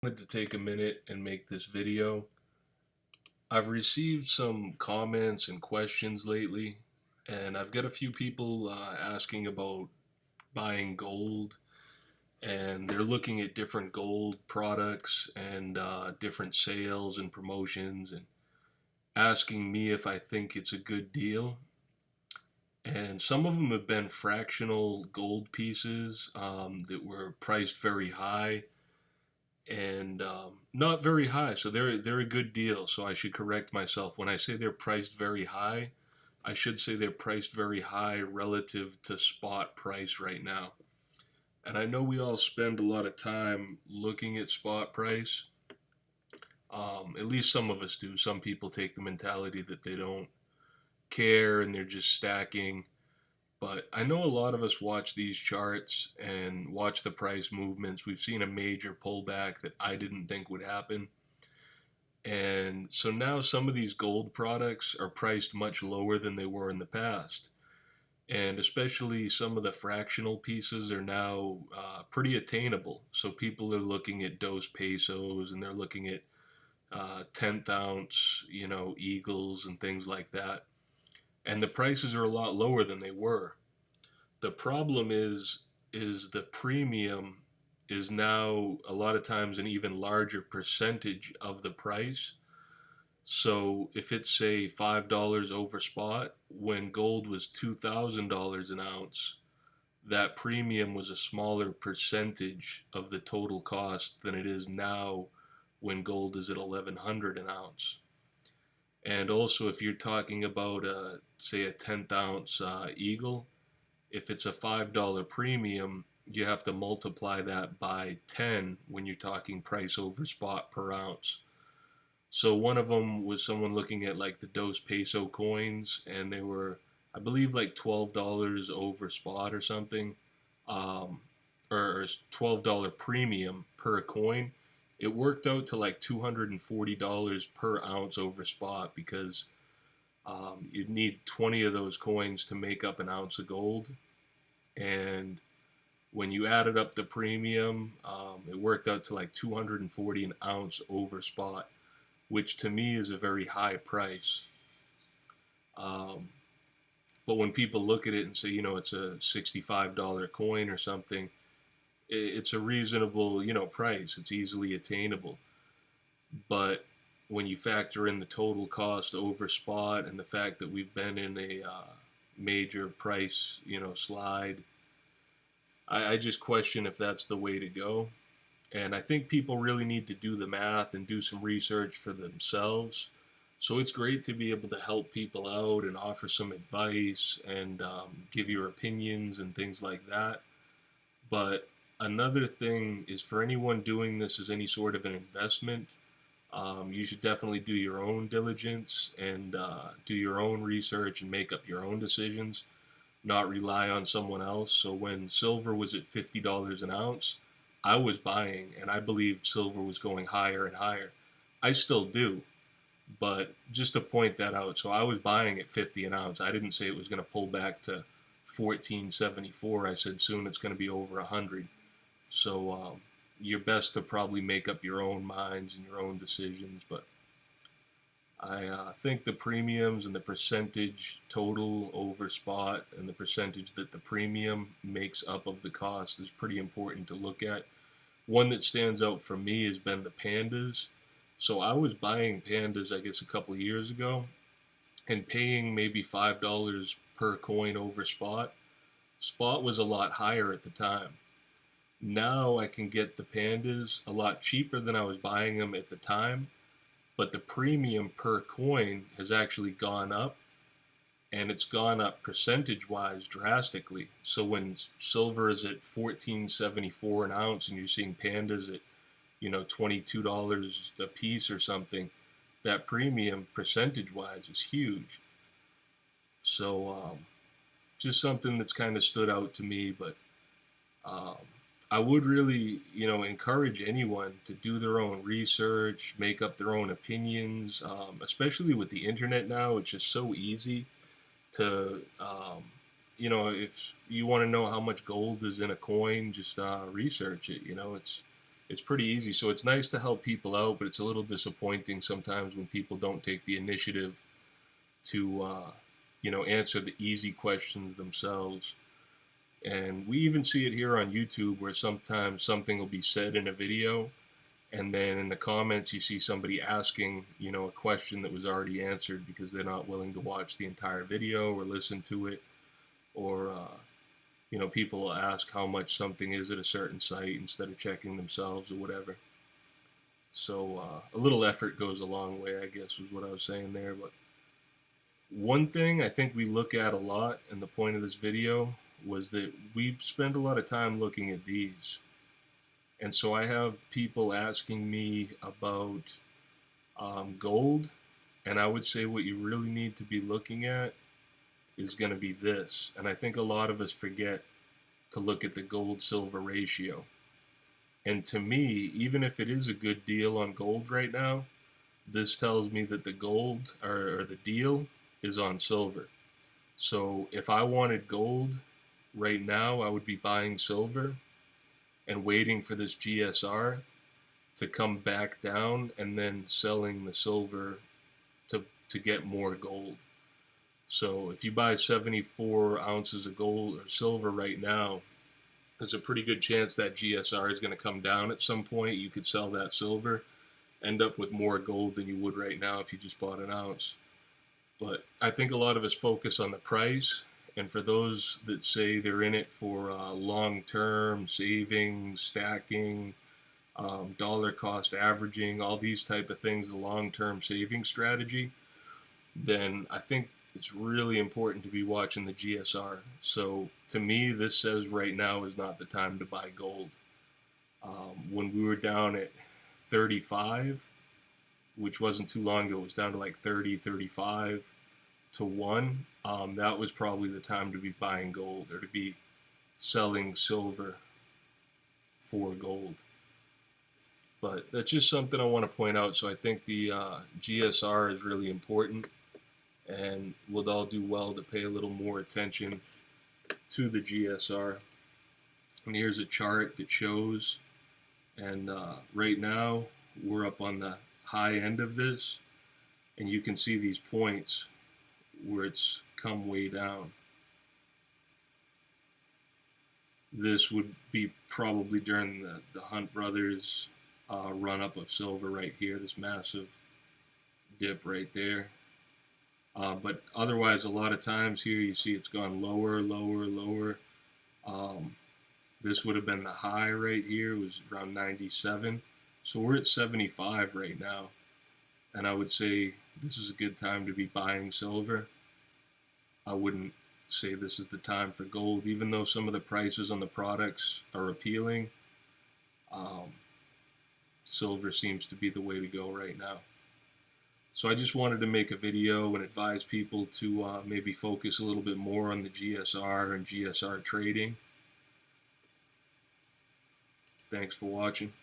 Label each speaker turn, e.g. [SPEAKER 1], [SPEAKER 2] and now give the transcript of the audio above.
[SPEAKER 1] Wanted to take a minute and make this video. I've received some comments and questions lately, and I've got a few people asking about buying gold, and they're looking at different gold products and different sales and promotions, and asking me if I think it's a good deal. And some of them have been fractional gold pieces that were priced very high and not very high. So they're a good deal. So I should correct myself. When I say they're priced very high, I should say they're priced very high relative to spot price right now. And I know we all spend a lot of time looking at spot price. At least some of us do. Some people take the mentality that they don't care and they're just stacking. But I know a lot of us watch these charts and watch the price movements. We've seen a major pullback that I didn't think would happen. And so now some of these gold products are priced much lower than they were in the past. And especially some of the fractional pieces are now pretty attainable. So people are looking at Dos Pesos and they're looking at 10th ounce, eagles and things like that. And the prices are a lot lower than they were. The problem is the premium is now a lot of times an even larger percentage of the price. So if it's say $5 over spot when gold was $2,000 an ounce, that premium was a smaller percentage of the total cost than it is now when gold is at 1100 an ounce. And also if you're talking about say a 10th ounce eagle, if it's a $5 premium, you have to multiply that by 10 when you're talking price over spot per ounce. So one of them was someone looking at like the Dos Peso coins, and they were, I believe, like $12 over spot or something, um, or $12 premium per coin. It worked out to like $240 per ounce over spot because you'd need 20 of those coins to make up an ounce of gold. And when you added up the premium, it worked out to like 240 an ounce over spot, which to me is a very high price. Um, but when people look at it and say, it's a $65 coin or something, it's a reasonable, price. It's easily attainable. But when you factor in the total cost over spot and the fact that we've been in a major price, slide, I just question if that's the way to go. And I think people really need to do the math and do some research for themselves. So it's great to be able to help people out and offer some advice and give your opinions and things like that. But another thing is for anyone doing this as any sort of an investment, you should definitely do your own diligence and do your own research and make up your own decisions, not rely on someone else. So when silver was at $50 an ounce, I was buying and I believed silver was going higher and higher. I still do, but just to point that out. So I was buying at 50 an ounce. I didn't say it was going to pull back to 1474. I said soon it's going to be over 100. So you're best to probably make up your own minds and your own decisions. But I think the premiums and the percentage total over spot and the percentage that the premium makes up of the cost is pretty important to look at. One that stands out for me has been the pandas. So I was buying pandas, I guess, a couple of years ago and paying maybe $5 per coin over spot. Spot was a lot higher at the time. Now I can get the pandas a lot cheaper than I was buying them at the time, but the premium per coin has actually gone up, and it's gone up percentage wise drastically. So when silver is at 1474 an ounce and you're seeing pandas at $22 a piece or something, that premium percentage wise is huge. So just something that's kind of stood out to me. But um, I would really, encourage anyone to do their own research, make up their own opinions, especially with the internet now. It's just so easy to, if you want to know how much gold is in a coin, just research it. It's it's pretty easy. So it's nice to help people out, but it's a little disappointing sometimes when people don't take the initiative to, answer the easy questions themselves. And we even see it here on YouTube where sometimes something will be said in a video, and then in the comments you see somebody asking, a question that was already answered because they're not willing to watch the entire video or listen to it, or people will ask how much something is at a certain site instead of checking themselves or whatever. So a little effort goes a long way, I guess, was what I was saying there. But one thing I think we look at a lot, and the point of this video was that we spend a lot of time looking at these. And so I have people asking me about gold, and I would say what you really need to be looking at is going to be this. And I think a lot of us forget to look at the gold-silver ratio. And to me, even if it is a good deal on gold right now, this tells me that the gold or the deal is on silver. So if I wanted gold right now, I would be buying silver and waiting for this GSR to come back down and then selling the silver to get more gold. So if you buy 74 ounces of gold or silver right now, there's a pretty good chance that GSR is going to come down at some point. You could sell that silver, end up with more gold than you would right now if you just bought an ounce. But I think a lot of us focus on the price, and for those that say they're in it for long-term saving, stacking, dollar cost averaging, all these type of things, the long-term saving strategy, then I think it's really important to be watching the GSR. So to me, this says right now is not the time to buy gold. When we were down at 35, which wasn't too long ago, it was down to like 30, 35 to 1. That was probably the time to be buying gold or to be selling silver for gold. But that's just something I want to point out. So I think the GSR is really important, and we'll all do well to pay a little more attention to the GSR. And here's a chart that shows, and right now we're up on the high end of this, and you can see these points where it's come way down. This would be probably during the Hunt Brothers run-up of silver right here, this massive dip right there. But otherwise, a lot of times here you see it's gone lower, lower, lower. This would have been the high right here. It was around 97. So we're at 75 right now. And I would say this is a good time to be buying silver. I wouldn't say this is the time for gold, even though some of the prices on the products are appealing. Silver seems to be the way to go right now. So I just wanted to make a video and advise people to maybe focus a little bit more on the GSR and GSR trading. Thanks for watching.